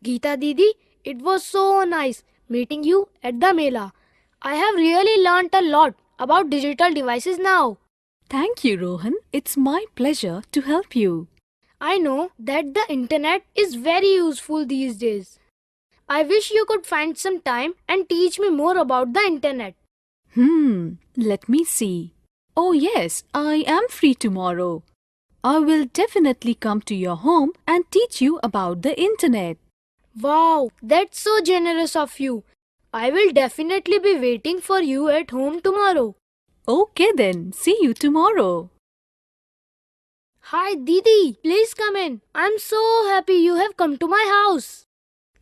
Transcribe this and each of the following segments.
Geeta Didi, it was so nice meeting you at the Mela. I have really learnt a lot about digital devices now. Thank you, Rohan. It's my pleasure to help you. I know that the internet is very useful these days. I wish you could find some time and teach me more about the internet. Let me see. Oh, yes, I am free tomorrow. I will definitely come to your home and teach you about the internet. Wow, that's so generous of you. I will definitely be waiting for you at home tomorrow. Okay, then, see you tomorrow. Hi Didi, please come in. I'm so happy you have come to my house.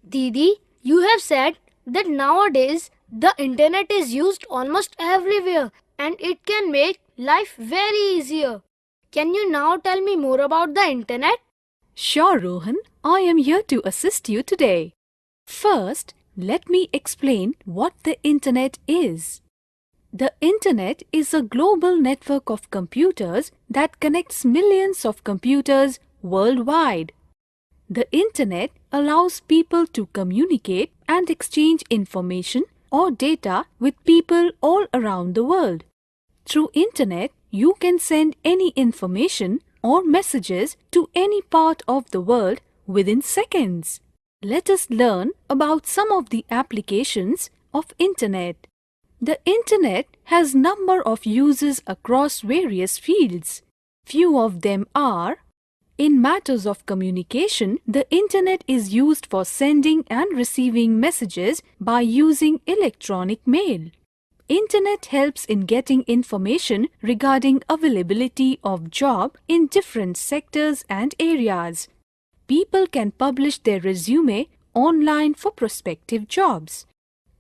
Didi, you have said that nowadays the internet is used almost everywhere and it can make life very easier. Can you now tell me more about the internet? Sure, Rohan, I am here to assist you today. First, let me explain what the internet is. The internet is a global network of computers that connects millions of computers worldwide. The internet allows people to communicate and exchange information or data with people all around the world. Through internet, you can send any information or messages to any part of the world within seconds. Let us learn about some of the applications of internet. The internet has number of uses across various fields. Few of them are: in matters of communication, the internet is used for sending and receiving messages by using electronic mail. Internet helps in getting information regarding availability of job in different sectors and areas. People can publish their resume online for prospective jobs.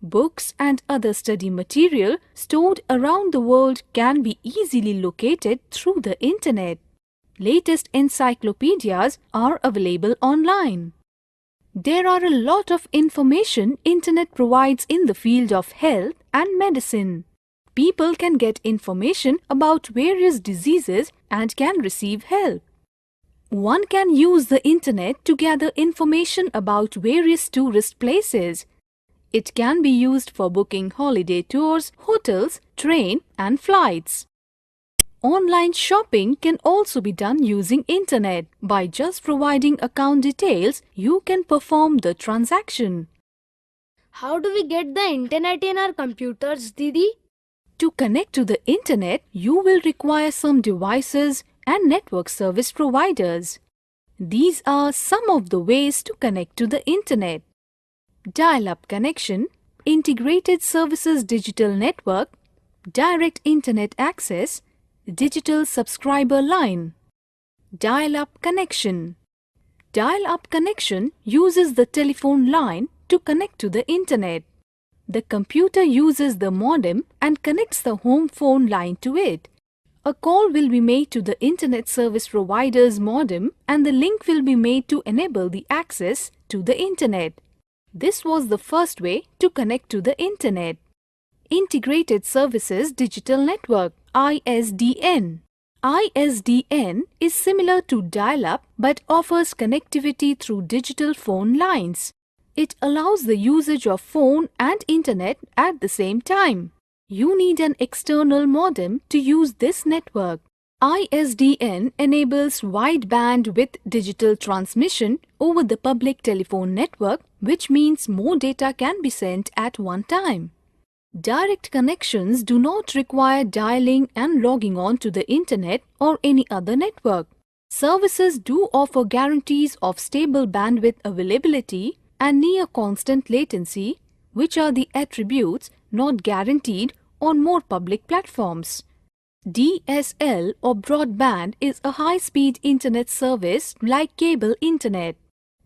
Books and other study material stored around the world can be easily located through the internet. Latest encyclopedias are available online. There are a lot of information internet provides in the field of health and medicine. People can get information about various diseases and can receive help. One can use the internet to gather information about various tourist places. It can be used for booking holiday tours, hotels, train and flights. Online shopping can also be done using internet. By just providing account details, you can perform the transaction. How do we get the internet in our computers, Didi? To connect to the internet, you will require some devices and network service providers. These are some of the ways to connect to the internet: dial-up connection, integrated services digital network, direct internet access, digital subscriber line. Dial-up connection. Dial-up connection uses the telephone line to connect to the internet. The computer uses the modem and connects the home phone line to it. A call will be made to the internet service provider's modem and the link will be made to enable the access to the internet. This was the first way to connect to the internet. Integrated Services Digital Network (ISDN). ISDN is similar to dial-up but offers connectivity through digital phone lines. It allows the usage of phone and internet at the same time. You need an external modem to use this network. ISDN enables wide bandwidth digital transmission over the public telephone network, which means more data can be sent at one time. Direct connections do not require dialing and logging on to the internet or any other network. Services do offer guarantees of stable bandwidth availability and near constant latency, which are the attributes not guaranteed on more public platforms. DSL or broadband is a high-speed internet service like cable internet.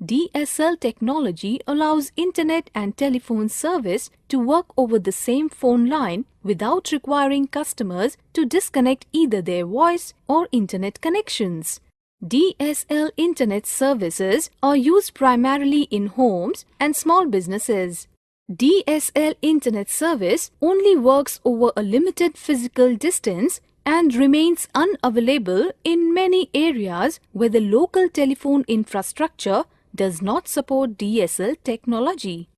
DSL technology allows internet and telephone service to work over the same phone line without requiring customers to disconnect either their voice or internet connections. DSL internet services are used primarily in homes and small businesses. DSL internet service only works over a limited physical distance and remains unavailable in many areas where the local telephone infrastructure does not support DSL technology.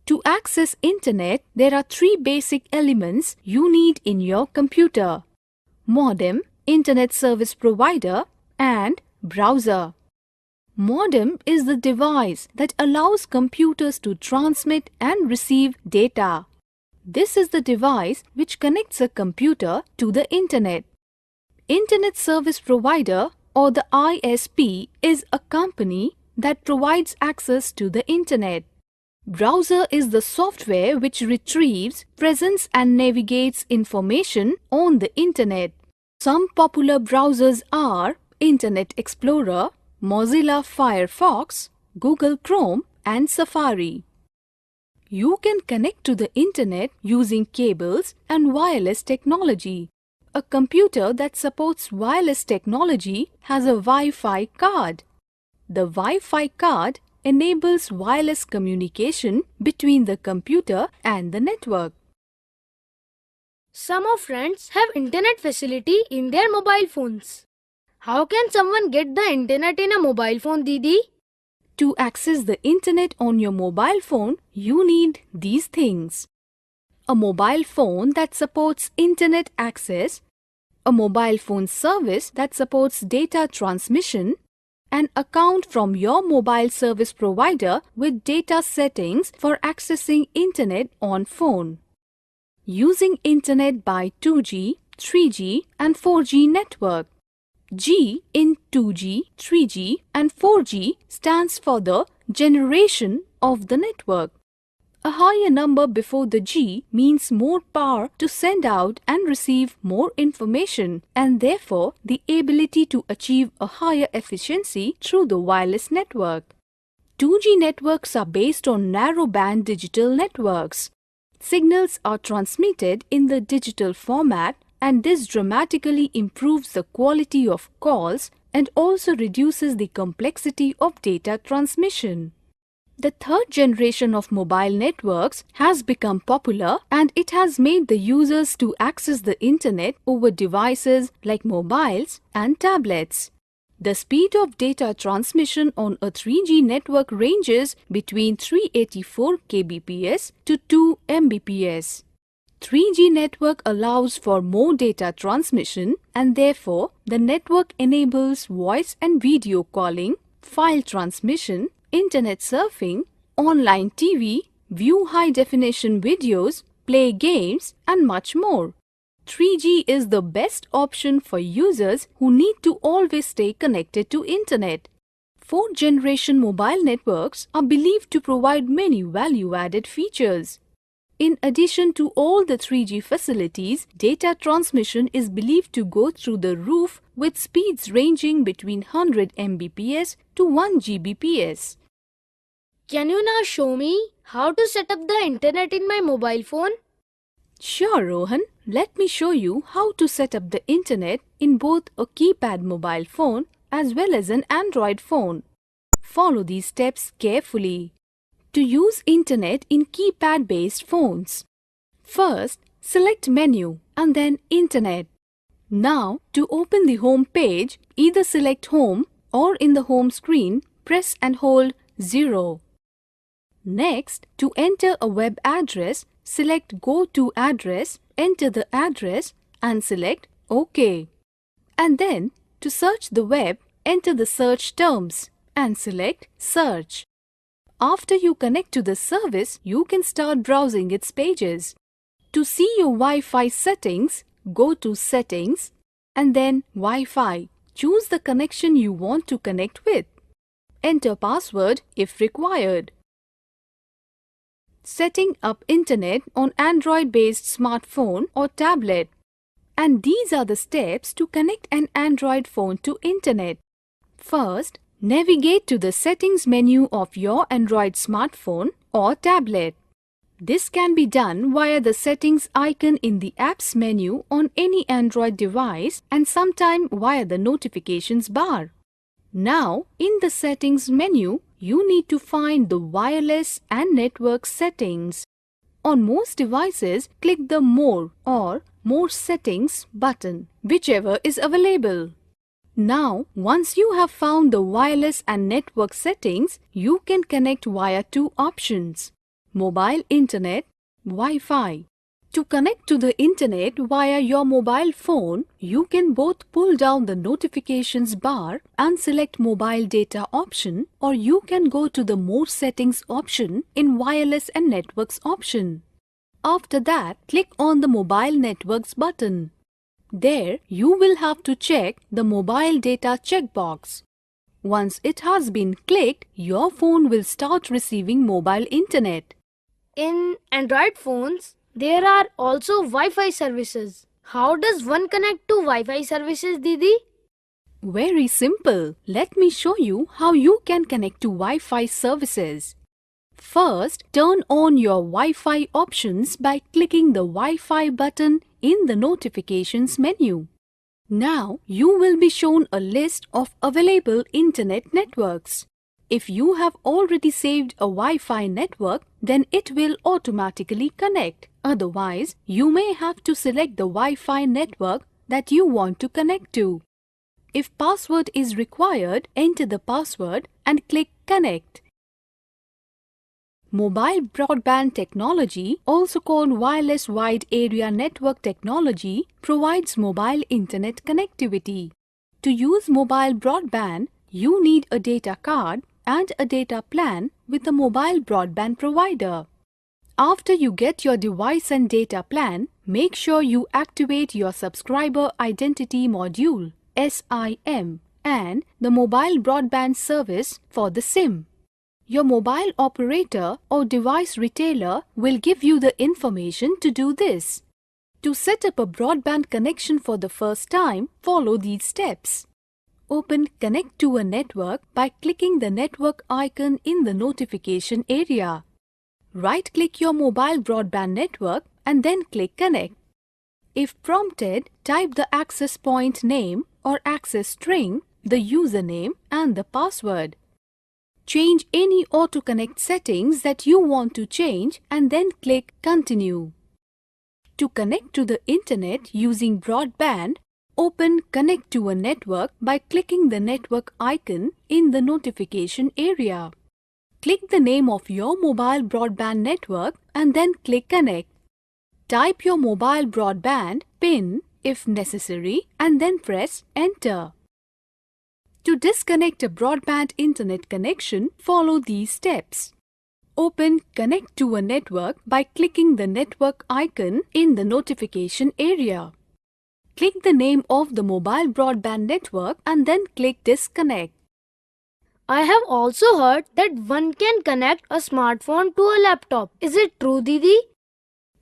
To access Internet, there are three basic elements you need in your computer: modem, Internet Service Provider, and browser. Modem is the device that allows computers to transmit and receive data. This is the device which connects a computer to the Internet. Internet Service Provider, or the ISP, is a company that provides access to the Internet. Browser is the software which retrieves, presents and navigates information on the Internet. Some popular browsers are Internet Explorer, Mozilla Firefox, Google Chrome and Safari. You can connect to the Internet using cables and wireless technology. A computer that supports wireless technology has a Wi-Fi card. The Wi-Fi card enables wireless communication between the computer and the network. Some of friends have internet facility in their mobile phones. How can someone get the internet in a mobile phone, Didi? To access the Internet on your mobile phone, you need these things: a mobile phone that supports Internet access, a mobile phone service that supports data transmission, an account from your mobile service provider with data settings for accessing Internet on phone. Using Internet by 2G, 3G and 4G network. G in 2G, 3G and 4G stands for the generation of the network. A higher number before the G means more power to send out and receive more information, and therefore the ability to achieve a higher efficiency through the wireless network. 2G networks are based on narrow-band digital networks. Signals are transmitted in the digital format, and this dramatically improves the quality of calls and also reduces the complexity of data transmission. The third generation of mobile networks has become popular, and it has made the users to access the Internet over devices like mobiles and tablets. The speed of data transmission on a 3G network ranges between 384 kbps to 2 mbps. 3G network allows for more data transmission, and therefore the network enables voice and video calling, file transmission, internet surfing, online TV, view high-definition videos, play games and much more. 3G is the best option for users who need to always stay connected to Internet. Fourth generation mobile networks are believed to provide many value-added features. In addition to all the 3G facilities, data transmission is believed to go through the roof with speeds ranging between 100 Mbps to 1 Gbps. Can you now show me how to set up the internet in my mobile phone? Sure, Rohan. Let me show you how to set up the Internet in both a keypad mobile phone as well as an Android phone. Follow these steps carefully. To use Internet in keypad-based phones. First, select Menu and then Internet. Now, to open the home page, either select Home or in the home screen, press and hold 0. Next, to enter a web address, select Go to Address, enter the address and select OK. And then, to search the web, enter the search terms and select Search. After you connect to the service, you can start browsing its pages. To see your Wi-Fi settings, go to Settings and then Wi-Fi. Choose the connection you want to connect with. Enter password if required. Setting up Internet on Android-based smartphone or tablet. And these are the steps to connect an Android phone to Internet. First, navigate to the settings menu of your Android smartphone or tablet. This can be done via the settings icon in the apps menu on any Android device and sometime via the notifications bar. Now, in the settings menu, you need to find the wireless and network settings. On most devices, click the More or More Settings button, whichever is available. Now, once you have found the wireless and network settings, you can connect via two options: mobile internet, Wi-Fi. To connect to the internet via your mobile phone, you can both pull down the notifications bar and select mobile data option, or you can go to the more settings option in wireless and networks option. After that, click on the mobile networks button. There, you will have to check the mobile data checkbox. Once it has been clicked, your phone will start receiving mobile internet. In Android phones, there are also Wi-Fi services. How does one connect to Wi-Fi services, Didi? Very simple. Let me show you how you can connect to Wi-Fi services. First, turn on your Wi-Fi options by clicking the Wi-Fi button in the notifications menu. Now, you will be shown a list of available internet networks. If you have already saved a Wi-Fi network, then it will automatically connect. Otherwise, you may have to select the Wi-Fi network that you want to connect to. If password is required, enter the password and click Connect. Mobile broadband technology, also called wireless wide area network technology, provides mobile internet connectivity. To use mobile broadband, you need a data card and a data plan with a mobile broadband provider. After you get your device and data plan, make sure you activate your Subscriber Identity Module (SIM) and the mobile broadband service for the SIM. Your mobile operator or device retailer will give you the information to do this. To set up a broadband connection for the first time, follow these steps. Open Connect to a network by clicking the network icon in the notification area. Right-click your mobile broadband network and then click Connect. If prompted, type the access point name or access string, the username and the password. Change any auto-connect settings that you want to change and then click Continue. To connect to the internet using broadband, open Connect to a network by clicking the network icon in the notification area. Click the name of your mobile broadband network and then click Connect. Type your mobile broadband PIN if necessary and then press Enter. To disconnect a broadband internet connection, follow these steps. Open Connect to a network by clicking the network icon in the notification area. Click the name of the mobile broadband network and then click Disconnect. I have also heard that one can connect a smartphone to a laptop. Is it true, Didi?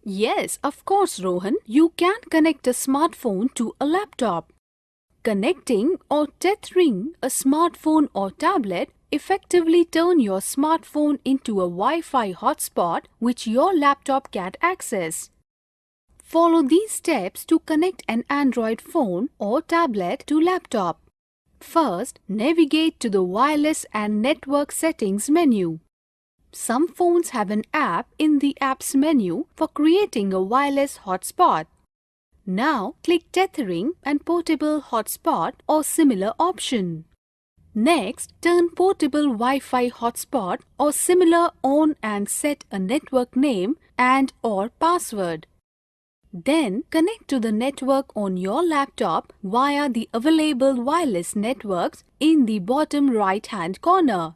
Yes, of course, Rohan. You can connect a smartphone to a laptop. Connecting or tethering a smartphone or tablet effectively turn your smartphone into a Wi-Fi hotspot which your laptop can access. Follow these steps to connect an Android phone or tablet to laptop. First, navigate to the Wireless and Network Settings menu. Some phones have an app in the Apps menu for creating a wireless hotspot. Now, click Tethering and Portable Hotspot or similar option. Next, turn Portable Wi-Fi Hotspot or similar on and set a network name and/or password. Then, connect to the network on your laptop via the available wireless networks in the bottom right-hand corner.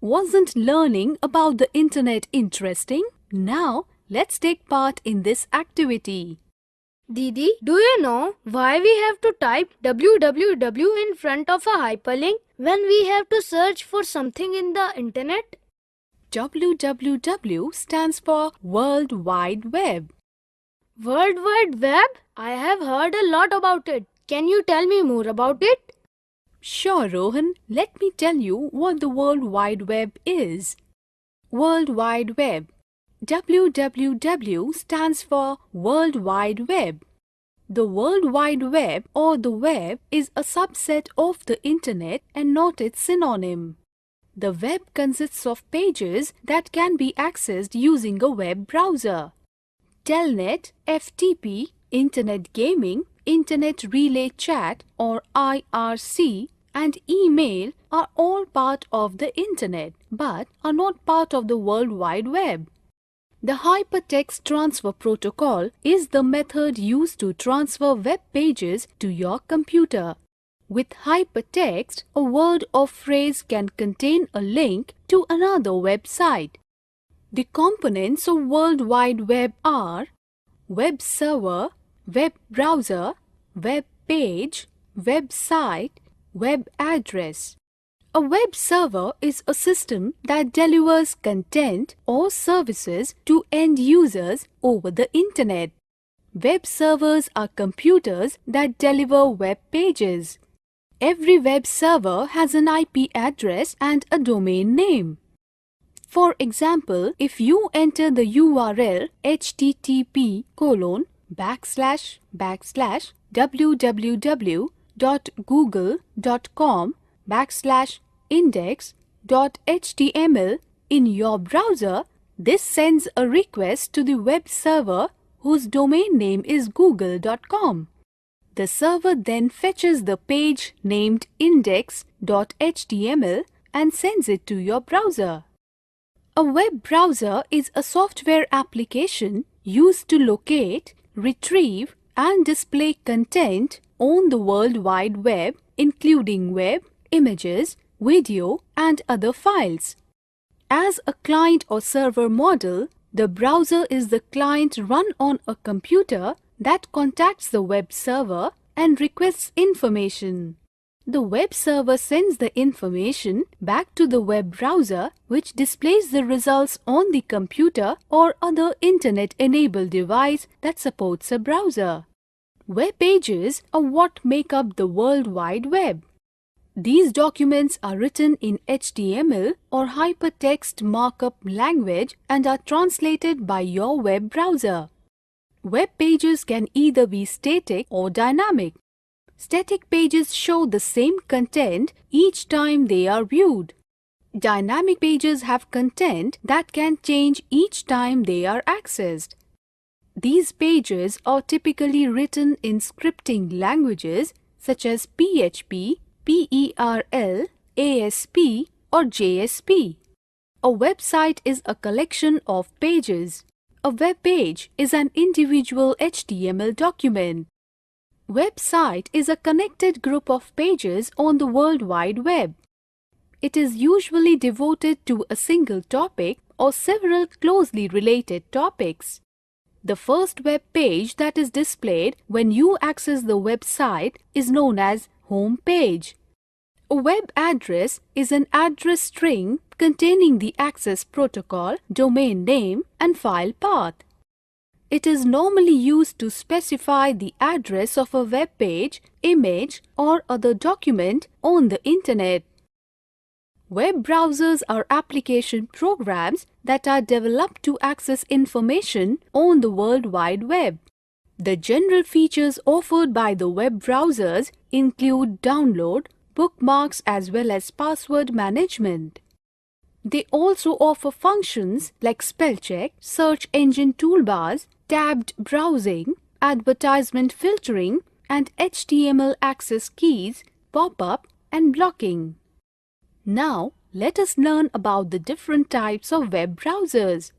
Wasn't learning about the internet interesting? Now, let's take part in this activity. Didi, do you know why we have to type www in front of a hyperlink when we have to search for something in the internet? www stands for World Wide Web. World Wide Web? I have heard a lot about it. Can you tell me more about it? Sure, Rohan. Let me tell you what the World Wide Web is. World Wide Web. www stands for World Wide Web. The World Wide Web or the web is a subset of the internet and not its synonym. The web consists of pages that can be accessed using a web browser. Telnet, FTP, internet gaming, Internet Relay Chat or IRC, and email are all part of the Internet but are not part of the World Wide Web. The Hypertext Transfer Protocol is the method used to transfer web pages to your computer. With hypertext, a word or phrase can contain a link to another website. The components of World Wide Web are web server, web browser, web page, website, web address. A web server is a system that delivers content or services to end users over the Internet. Web servers are computers that deliver web pages. Every web server has an IP address and a domain name. For example, if you enter the URL http://www.google.com/index.html in your browser, this sends a request to the web server whose domain name is google.com. The server then fetches the page named index.html and sends it to your browser. A web browser is a software application used to locate, retrieve, and display content on the World Wide Web, including web, images, video, and other files. As a client or server model, the browser is the client run on a computer that contacts the web server and requests information. The web server sends the information back to the web browser, which displays the results on the computer or other Internet-enabled device that supports a browser. Web pages are what make up the World Wide Web. These documents are written in HTML or hypertext markup language and are translated by your web browser. Web pages can either be static or dynamic. Static pages show the same content each time they are viewed. Dynamic pages have content that can change each time they are accessed. These pages are typically written in scripting languages such as PHP, PERL, ASP, or JSP. A website is a collection of pages. A web page is an individual HTML document. Website is a connected group of pages on the World Wide Web. It is usually devoted to a single topic or several closely related topics. The first web page that is displayed when you access the website is known as home page. A web address is an address string containing the access protocol, domain name, and file path. It is normally used to specify the address of a web page, image, or other document on the Internet. Web browsers are application programs that are developed to access information on the World Wide Web. The general features offered by the web browsers include download, bookmarks, as well as password management. They also offer functions like spell check, search engine toolbars, tabbed browsing, advertisement filtering, and HTML access keys, pop-up, and blocking. Now, let us learn about the different types of web browsers.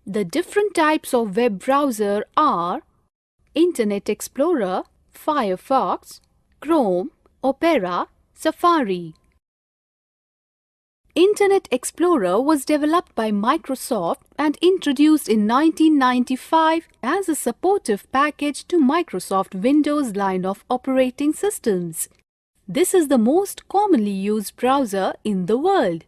The different types of web browser are Internet Explorer, Firefox, Chrome, Opera, Safari. Internet Explorer was developed by Microsoft and introduced in 1995 as a supportive package to Microsoft Windows line of operating systems. This is the most commonly used browser in the world.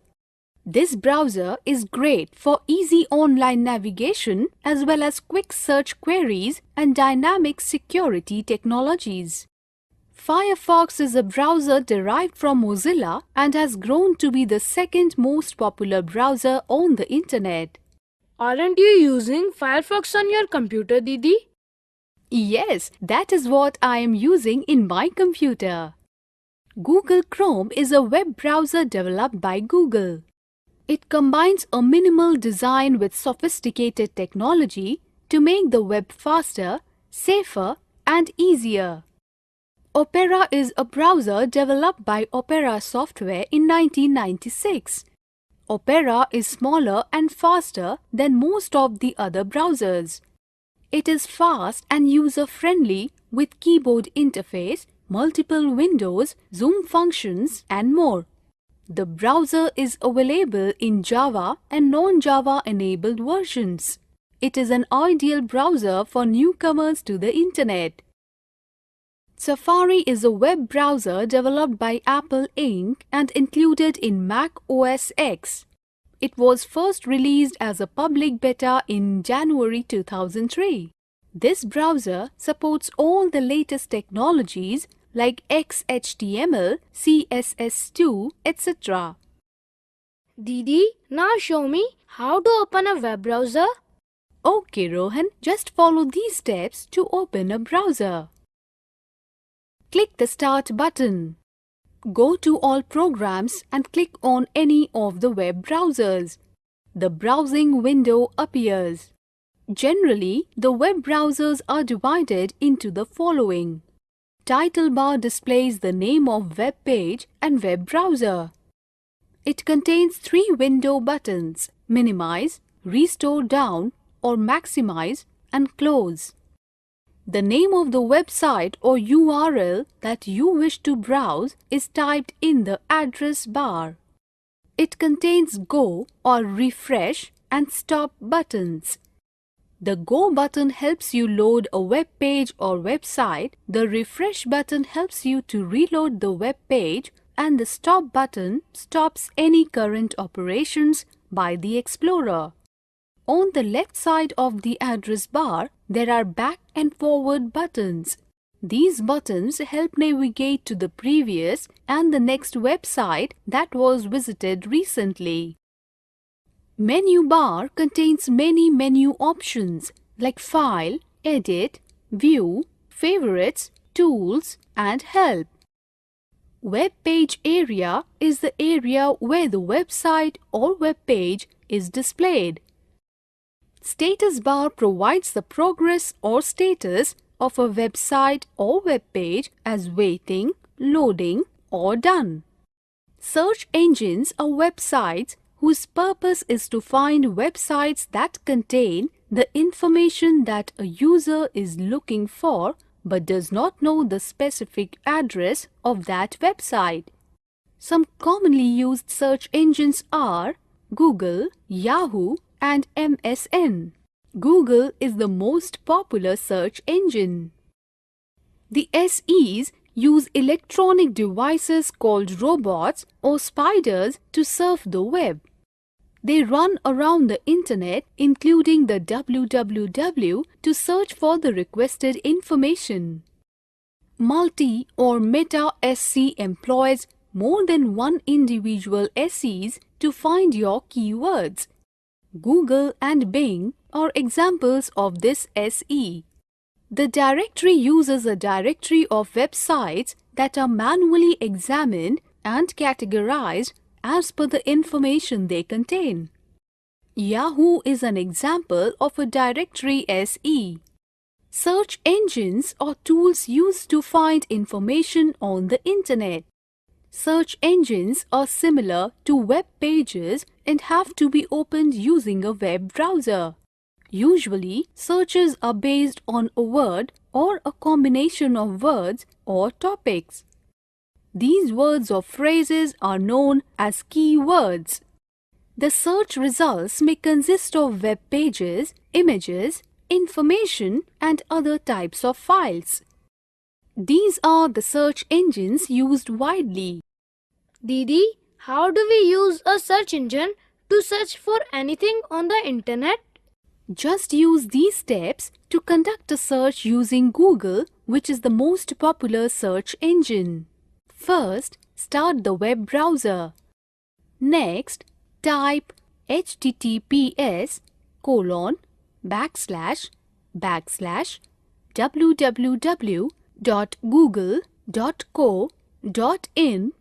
This browser is great for easy online navigation as well as quick search queries and dynamic security technologies. Firefox is a browser derived from Mozilla and has grown to be the second most popular browser on the Internet. Aren't you using Firefox on your computer, Didi? Yes, that is what I am using in my computer. Google Chrome is a web browser developed by Google. It combines a minimal design with sophisticated technology to make the web faster, safer, and easier. Opera is a browser developed by Opera Software in 1996. Opera is smaller and faster than most of the other browsers. It is fast and user-friendly with keyboard interface, multiple windows, zoom functions, and more. The browser is available in Java and non-Java enabled versions. It is an ideal browser for newcomers to the Internet. Safari is a web browser developed by Apple Inc. and included in Mac OS X. It was first released as a public beta in January 2003. This browser supports all the latest technologies like XHTML, CSS2, etc. Didi, now show me how to open a web browser. Okay, Rohan, just follow these steps to open a browser. Click the Start button. Go to All Programs and click on any of the web browsers. The browsing window appears. Generally, the web browsers are divided into the following. Title bar displays the name of web page and web browser. It contains 3 window buttons: Minimize, Restore Down, or Maximize and Close. The name of the website or URL that you wish to browse is typed in the address bar. It contains Go or Refresh and Stop buttons. The Go button helps you load a web page or website, the Refresh button helps you to reload the web page, and the Stop button stops any current operations by the Explorer. On the left side of the address bar, there are back and forward buttons. These buttons help navigate to the previous and the next website that was visited recently. Menu bar contains many menu options like File, Edit, View, Favorites, Tools, and Help. Web page area is the area where the website or web page is displayed. Status bar provides the progress or status of a website or web page as waiting, loading, or done. Search engines are websites whose purpose is to find websites that contain the information that a user is looking for but does not know the specific address of that website. Some commonly used search engines are Google, Yahoo, and MSN. Google is the most popular search engine. The SEs use electronic devices called robots or spiders to surf the web. They run around the Internet, including the www, to search for the requested information. Multi or Meta SC employs more than one individual SEs to find your keywords. Google and Bing are examples of this SE. The directory uses a directory of websites that are manually examined and categorized as per the information they contain. Yahoo is an example of a directory SE. Search engines are tools used to find information on the Internet. Search engines are similar to web pages and have to be opened using a web browser. Usually, searches are based on a word or a combination of words or topics. These words or phrases are known as keywords. The search results may consist of web pages, images, information, and other types of files. These are the search engines used widely. Didi, how do we use a search engine to search for anything on the Internet? Just use these steps to conduct a search using Google, which is the most popular search engine. First, start the web browser. Next, type https://www.google.co.in/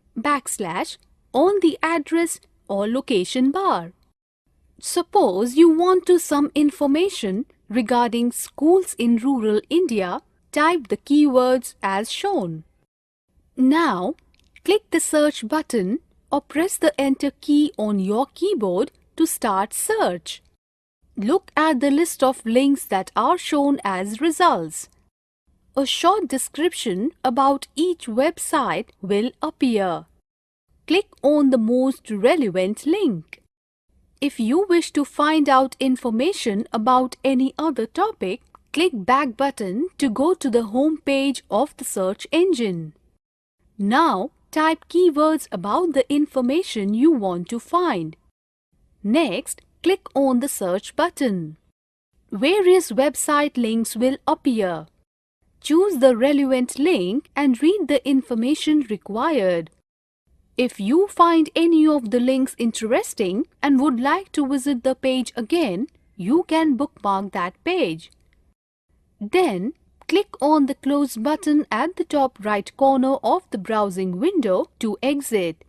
on the address or location bar. Suppose you want to some information regarding schools in rural India, type the keywords as shown. Now, click the search button or press the enter key on your keyboard to start search. Look at the list of links that are shown as results. A short description about each website will appear. Click on the most relevant link. If you wish to find out information about any other topic, click back button to go to the home page of the search engine. Now, type keywords about the information you want to find. Next, click on the search button. Various website links will appear. Choose the relevant link and read the information required. If you find any of the links interesting and would like to visit the page again, you can bookmark that page. Then, click on the Close button at the top right corner of the browsing window to exit.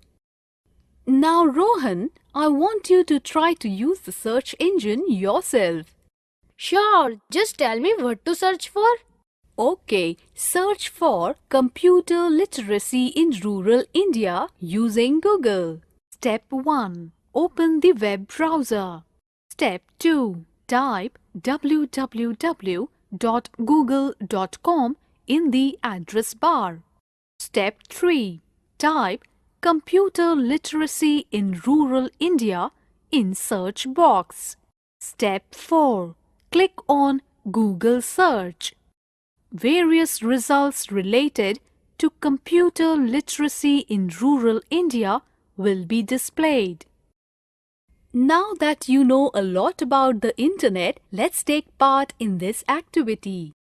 Now, Rohan, I want you to try to use the search engine yourself. Sure, just tell me what to search for. Okay, search for computer literacy in rural India using Google. Step 1. Open the web browser. Step 2. Type www.google.com in the address bar. Step 3. Type computer literacy in rural India in search box. Step 4. Click on Google search. Various results related to computer literacy in rural India will be displayed. Now that you know a lot about the internet, let's take part in this activity.